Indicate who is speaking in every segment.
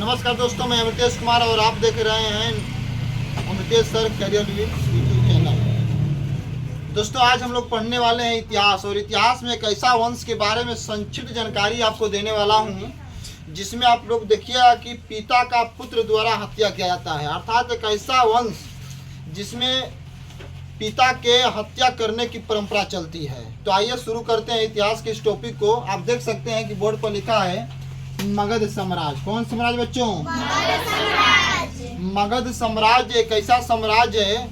Speaker 1: नमस्कार दोस्तों, मैं अमृतेश कुमार और आप देख रहे हैं Amritesh sir career YouTube channel. दोस्तों, आज हम लोग पढ़ने वाले हैं इतिहास, और इतिहास में एक ऐसा वंश के बारे में संक्षिप्त जानकारी आपको देने वाला हूं जिसमें आप लोग देखिएगा कि पिता का पुत्र द्वारा हत्या किया जाता है। अर्थात एक ऐसा वंश जिसमें पिता के हत्या करने की परंपरा चलती है। तो आइए शुरू करते हैं इतिहास के इस टॉपिक को। आप देख सकते हैं कि बोर्ड पर लिखा है मगध साम्राज्य। कौन साम्राज्य बच्चों? मगध साम्राज्य एक ऐसा साम्राज्य है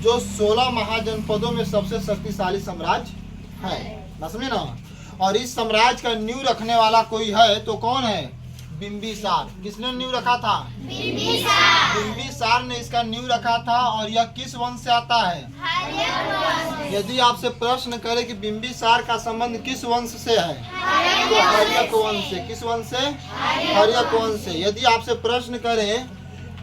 Speaker 1: जो 16 महाजनपदों में सबसे शक्तिशाली साम्राज्य है। समझे ना? और इस साम्राज्य का नींव रखने वाला कोई है तो कौन है? बिंबिसार। किसने नींव रखा था? बिंबिसार ने इसका नींव रखा था। और यह किस वंश से आता है? यदि आपसे प्रश्न करे कि बिंबिसार का संबंध किस वंश से है तो हर्यक वंश से। किस वंश से? हर्यक वंश से। यदि आपसे प्रश्न करे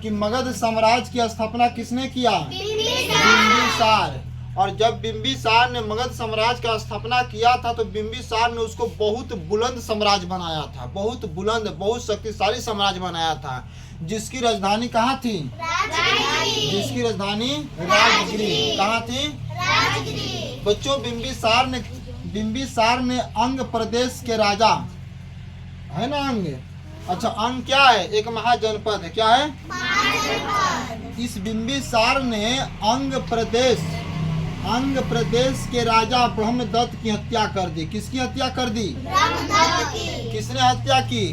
Speaker 1: कि मगध साम्राज्य की स्थापना किसने किया? बिंबिसार। और जब बिंबिसार ने मगध साम्राज्य का स्थापना किया था तो बिंबिसार ने उसको बहुत बुलंद साम्राज्य बनाया था। बहुत बुलंद, बहुत शक्तिशाली साम्राज्य बनाया था, जिसकी राजधानी कहाँ थी? जिसकी राजधानी राजगिरी। कहाँ थी? बच्चों, बिंबिसार ने अंग प्रदेश के राजा है ना। अंग, अच्छा, अंग क्या है? एक महाजनपद है। क्या है? इस बिंबिसार ने अंग प्रदेश के राजा ब्रह्मदत्त की हत्या कर दी। किसकी हत्या कर दी? किसने हत्या की?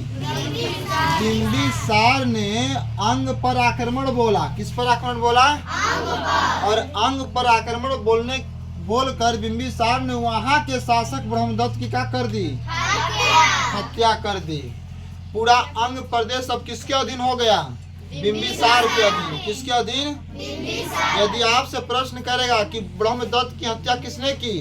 Speaker 1: बिंबिसार ने अंग पर आक्रमण बोला। किस पर आक्रमण बोला? और अंग पर आक्रमण बोलकर बिंबिसार ने वहां के शासक ब्रह्मदत्त की क्या कर दी? हत्या कर दी। पूरा अंग प्रदेश अब किसके अधीन हो गया? बिंबिसार के अधीन। किसके अधीन? यदि आपसे प्रश्न करेगा कि ब्रह्मदत्त की हत्या किसने की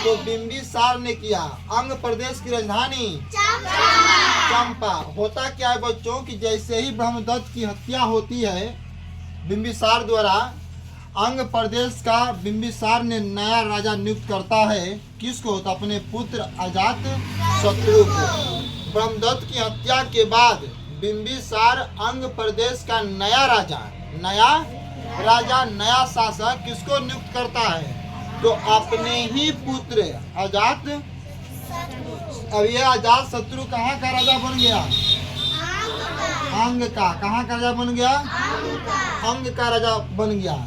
Speaker 1: तो बिंबिसार ने किया। अंग प्रदेश की राजधानी चंपा। होता क्या है बच्चों कि जैसे ही ब्रह्मदत्त की हत्या होती है बिंबिसार द्वारा, अंग प्रदेश का बिंबिसार ने नया राजा नियुक्त करता है। किसको? तो अपने पुत्र अजात शत्रु को। ब्रह्मदत्त की हत्या के बाद बिंबिसार अंग प्रदेश का नया राजा, नया शासक किसको नियुक्त करता है? तो अपने ही पुत्र अजात। अब यह अजात शत्रु कहाँ का राजा बन गया? अंग का। कहाँ का राजा बन गया? अंग का राजा बन गया।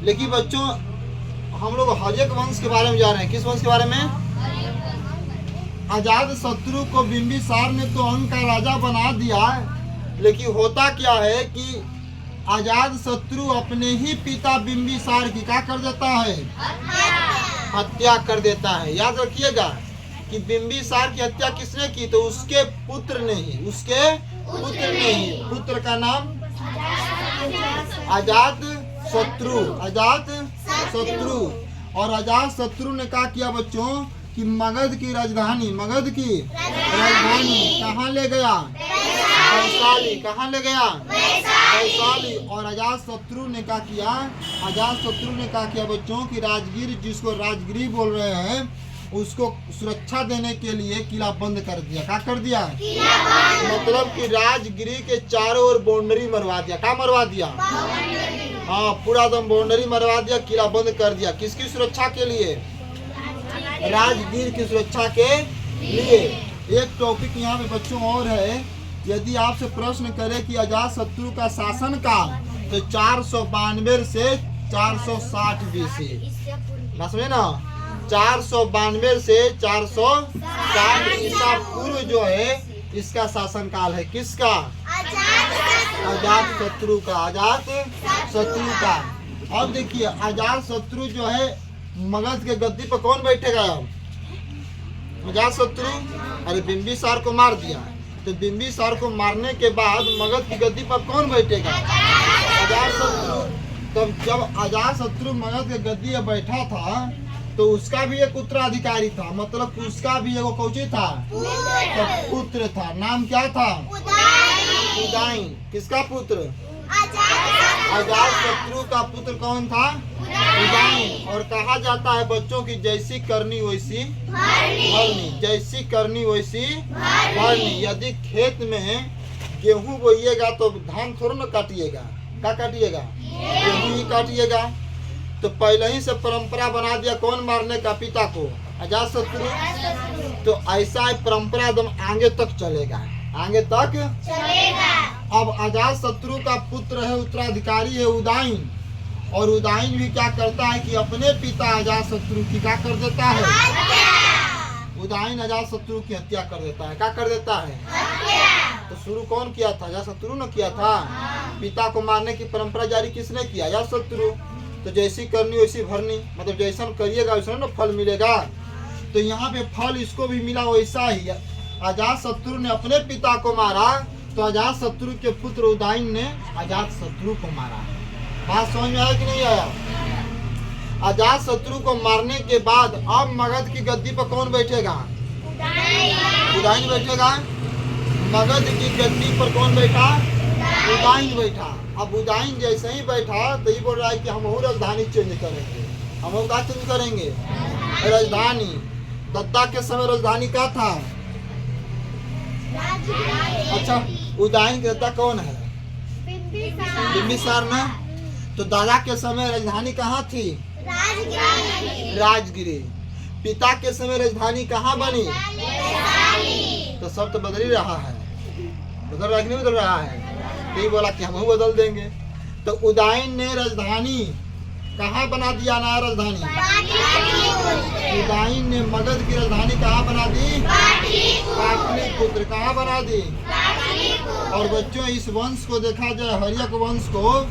Speaker 1: लेकिन बच्चों, हम लोग हर्यक वंश के बारे में जा रहे हैं। किस वंश के बारे में? अजात शत्रु को बिंबिसार ने तो अंग का राजा बना दिया, लेकिन होता क्या है कि अजात शत्रु अपने ही पिता बिंबिसार की क्या कर देता है? हत्या कर देता है। याद रखिएगा कि बिंबिसार की हत्या किसने की? तो उसके पुत्र ने ही। उसके पुत्र ने ही। पुत्र का नाम अजात शत्रु। अजात शत्रु। और अजात शत्रु ने क्या किया बच्चों कि मगध की राजधानी कहाँ ले गया? वैशाली। कहाँ ले गया? वैशाली। और अजात शत्रु ने क्या किया? अजात शत्रु ने क्या किया बच्चों कि राजगीर, जिसको राजगिरी बोल रहे हैं, उसको सुरक्षा देने के लिए किला बंद कर दिया। क्या कर दिया? मतलब कि राजगिरी के चारों ओर बाउंड्री मरवा दिया। क्या मरवा दिया? हाँ, पूरा दम बाउंड्री मरवा दिया, किला बंद कर दिया। किसकी सुरक्षा के लिए? राजगीर की सुरक्षा के लिए। एक टॉपिक यहाँ पे बच्चों और है। यदि आपसे प्रश्न करे कि अजात शत्रु का शासन काल तो 492 से 460 BC। समझे ना? 492 से 460 ईसा पूर्व जो है इसका शासन काल है। किसका? अजात शत्रु का। अजात शत्रु का। अब देखिए, अजात शत्रु जो है मगध के गद्दी पर कौन बैठेगा? अजात शत्रु। अरे बिंबिसार को मार दिया, तो बिंबिसार को मारने के बाद मगध की गद्दी पर कौन बैठेगा? अजात शत्रु। तब जब अजात शत्रु मगध के गद्दी पर बैठा था तो उसका भी एक उत्तराधिकारी था। मतलब उसका भी एगो कौची था? तो पुत्र था। नाम क्या था? उदयन। किसका पुत्र? अजात शत्रु का पुत्र कौन था? उदयन। और कहा जाता है बच्चों की जैसी करनी वैसी भरनी। जैसी करनी वैसी भरनी। यदि खेत में गेहूं बोइएगा तो धान थोड़ा ना काटिएगा, क्या काटिएगा? गेहूं ही काटिएगा। तो पहले ही से परंपरा बना दिया कौन मारने का? पिता को, अजातशत्रु। तो ऐसा परंपरा एकदम आगे तक चलेगा, आगे तक चलेगा। अब अजातशत्रु का पुत्र है, उत्तराधिकारी है उदयन, और उदयन भी क्या करता है कि अपने पिता अजातशत्रु की क्या कर देता है? उदयन अजातशत्रु की हत्या कर देता है। क्या कर देता है? तो शुरू कौन किया था? अजातशत्रु ने किया था। पिता को मारने की परंपरा जारी किसने किया? अजातशत्रु। तो जैसी करनी वैसी भरनी, मतलब जैसा करिएगा वैसा ना फल मिलेगा। तो यहाँ पे फल इसको भी मिला वैसा ही। अजातशत्रु ने अपने पिता को मारा, तो अजातशत्रु के पुत्र उदयन ने अजातशत्रु को मारा। बात समझ में आया कि नहीं आया? अजातशत्रु को मारने के बाद अब मगध की गद्दी पर कौन बैठेगा? उदयन बैठेगा। मगध की गद्दी पर कौन बैठा? उदयन बैठा। अब उदयन जैसे ही बैठा तो ये बोल रहा है कि हम और राजधानी चेंज करेंगे। हम और क्या चेंज करेंगे? राजधानी। दत्ता के समय राजधानी क्या था? अच्छा, उदयन के दादा कौन है? बिंबिसार ना। तो दादा के समय राजधानी कहाँ थी? राजगिरी। पिता के समय राजधानी कहाँ बनी? तो सब तो बदल ही रहा है, बदल रहा है कि नहीं बदल रहा है? तो ये बोला कि हम बदल देंगे। तो उदयन ने राजधानी कहाँ बना दिया? नया राजधानी उदयन ने मगध की राजधानी कहाँ बना दी? पाटलिपुत्र। कहाँ बना दी? और बच्चों, इस वंश को देखा जाए, हर्यक वंश को,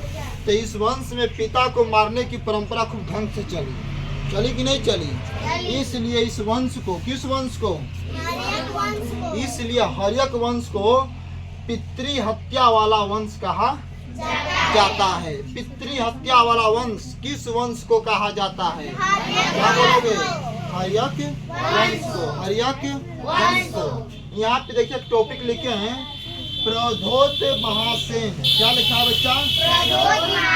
Speaker 1: तो इस वंश में पिता को मारने की परंपरा खूब ढंग से चली कि नहीं चली? इसलिए इस वंश को, किस वंश को? इसलिए हर्यक वंश को पितृ हत्या वाला वंश कहा जाता है। पितृ हत्या वाला वंश किस वंश को कहा जाता है? क्या बोलोगे? हर्यक वंश को। हर्यक वंश को। यहाँ पे देखिए टॉपिक लिखे हैं, प्रधोत महासेन। क्या लिखा है बच्चा?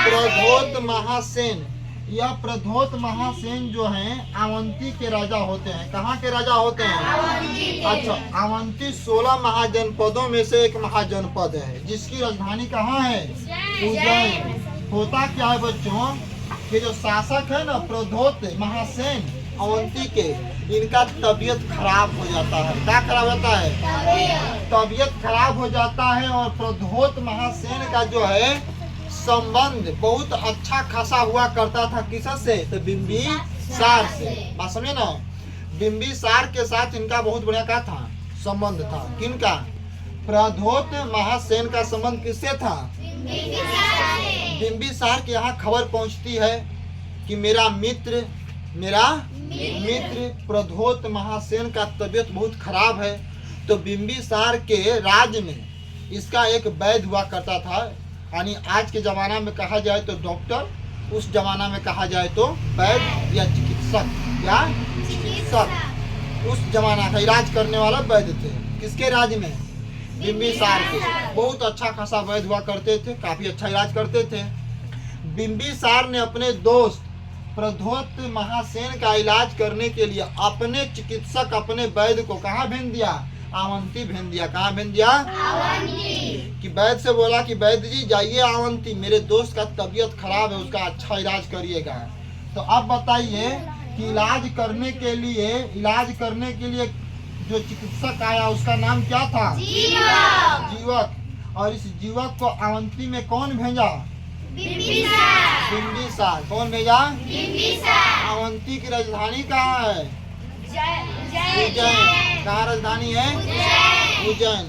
Speaker 1: प्रधोत महासेन। यह प्रधोत महासेन जो हैं अवंती के राजा होते हैं। कहाँ के राजा होते हैं? अच्छा, अवंती 16 महाजनपदों में से एक महाजनपद है, जिसकी राजधानी कहाँ है? उज्जैन। होता क्या है बच्चों कि जो शासक है ना प्रधोत महासेन अवंती के, इनका तबीयत खराब हो जाता है। क्या खराब होता है? तबीयत खराब हो जाता है। और प्रधोत महासेन का जो है संबंध बहुत अच्छा खासा हुआ करता था। किससे? तो बिंबिसार से। बात समझे ना? बिंबिसार के साथ इनका बहुत बढ़िया क्या था? संबंध था। किनका? प्रधोत महासेन का संबंध किससे था? बिंबिसार के यहाँ खबर पहुँचती है कि मेरा मित्र प्रधोत महासेन का तबीयत बहुत खराब है। तो बिंबिसार के राज्य में इसका एक वैद्य हुआ करता था, यानी आज के जमाना में कहा जाए तो डॉक्टर, उस जमाना में कहा जाए तो वैद्य या चिकित्सक। या चिकित्सक उस जमाना का इलाज करने वाला वैद्य थे। किसके राज्य में? बिंबिसार के। बहुत अच्छा खासा वैद्य हुआ करते थे, काफी अच्छा इलाज करते थे। बिंबिसार ने अपने दोस्त प्रधोत महासेन का इलाज करने के लिए अपने चिकित्सक, अपने वैद्य को कहाँ भेज दिया? अवंती भेज दिया। कहाँ भेज दिया? कि वैद्य से बोला कि वैद्य जी जाइए अवंती, मेरे दोस्त का तबीयत खराब है, उसका अच्छा इलाज करिएगा। तो अब बताइए कि इलाज करने के लिए जो चिकित्सक आया उसका नाम क्या था? जीवक। और इस जीवक को अवंती में कौन भेजा? बिंबिसार। कौन भेजा? अवंती की राजधानी कहाँ है? उज्जैन। कहाँ राजधानी है? उज्जैन।